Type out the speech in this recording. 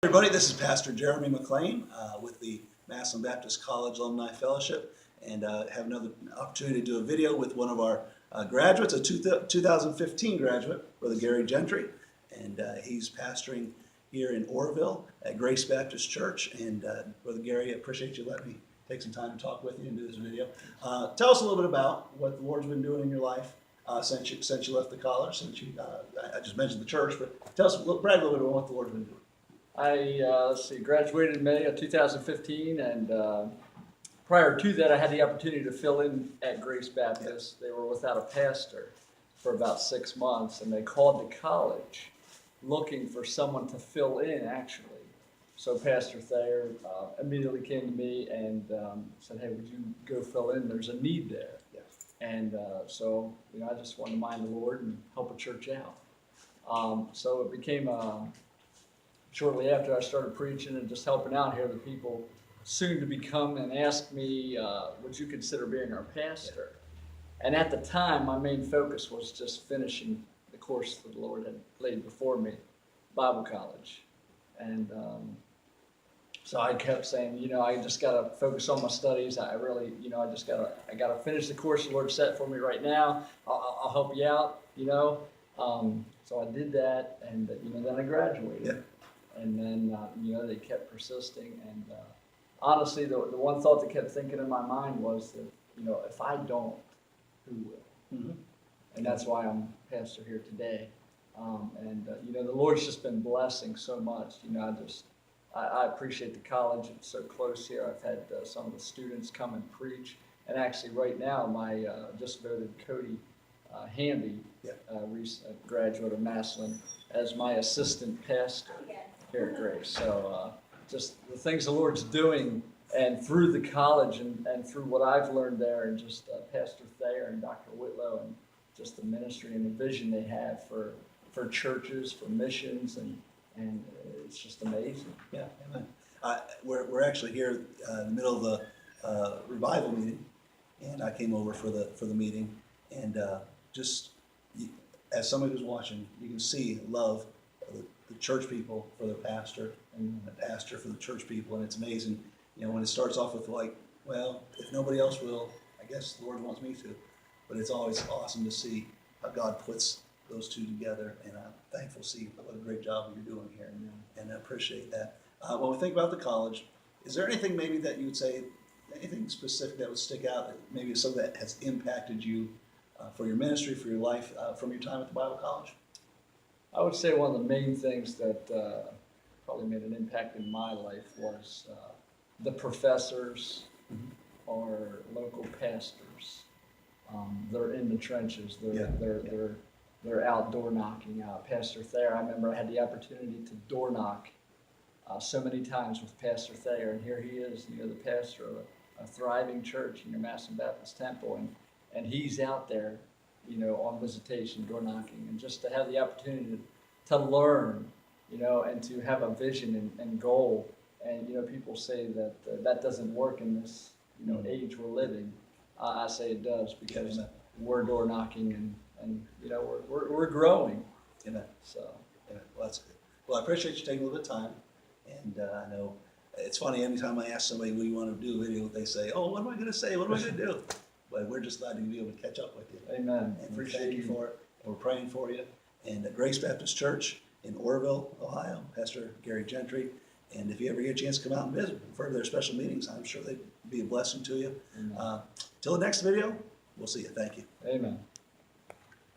Everybody, this is Pastor Jeremy McLean with the Massillon Baptist College Alumni Fellowship, and have another opportunity to do a video with one of our graduates, a 2015 graduate, Brother Garry Gentry, and he's pastoring here in Oroville at Grace Baptist Church. And Brother Garry, I appreciate you letting me take some time to talk with you and do this video. Tell us a little bit about what the Lord's been doing in your life since you left the college. I just mentioned the church, but tell us, brag a little bit about what the Lord's been doing. I graduated in May of 2015, and prior to that, I had the opportunity to fill in at Grace Baptist. They were without a pastor for about 6 months, and they called the college looking for someone to fill in, actually. So Pastor Thayer immediately came to me and said, "Hey, would you go fill in? There's a need there." Yeah. And so, I just wanted to mind the Lord and help a church out. So it became shortly after I started preaching and just helping out here, the people soon to become and ask me, would you consider being our pastor? And at the time, my main focus was just finishing the course that the Lord had laid before me, Bible college. And so I kept saying, I just got to focus on my studies. I really, I got to finish the course the Lord set for me right now. I'll help you out, So I did that, and then I graduated. Yeah. And then, they kept persisting. And honestly, the one thought that kept thinking in my mind was that, if I don't, who will? Mm-hmm. And that's why I'm pastor here today. The Lord's just been blessing so much. I appreciate the college. It's so close here. I've had some of the students come and preach. And actually, right now, my just voted Cody Hamby, recent graduate of Massillon, as my assistant pastor here at Grace. So just the things the Lord's doing, and through the college and through what I've learned there, and just Pastor Thayer and Dr. Whitlow, and just the ministry and the vision they have for churches, for missions, and it's just amazing. Yeah, amen. We're actually here in the middle of the revival meeting, and I came over for the meeting, and as somebody who's watching, you can see love of the church people for their pastor, and the pastor for the church people, and it's amazing. When it starts off with if nobody else will, I guess the Lord wants me to. But it's always awesome to see how God puts those two together, and I'm thankful to see what a great job you're doing here, and I appreciate that. When we think about the college, is there anything maybe that you would say, anything specific that would stick out, maybe something that has impacted you for your ministry, for your life, from your time at the Bible college? I would say one of the main things that probably made an impact in my life was the professors or local pastors. They're in the trenches. They're out door knocking. Pastor Thayer, I remember I had the opportunity to door knock so many times with Pastor Thayer, and here he is, the pastor of a thriving church, Massillon Baptist Temple, and he's out there, on visitation, door knocking, and just to have the opportunity to learn, and to have a vision and goal. And, people say that that doesn't work in this, age we're living. I say it does, because we're door knocking and we're growing. So. Well, that's good. Well, I appreciate you taking a little bit of time. And I know it's funny, anytime I ask somebody, what do you want to do a video, they say, "Oh, what am I going to say? What am I going to do?" But we're just glad to be able to catch up with you. Amen. And we thank you for it. And we're praying for you. And at Grace Baptist Church in Oroville, Ohio, Pastor Garry Gentry. And if you ever get a chance to come out and visit for their special meetings, I'm sure they'd be a blessing to you. Till the next video, we'll see you. Thank you. Amen.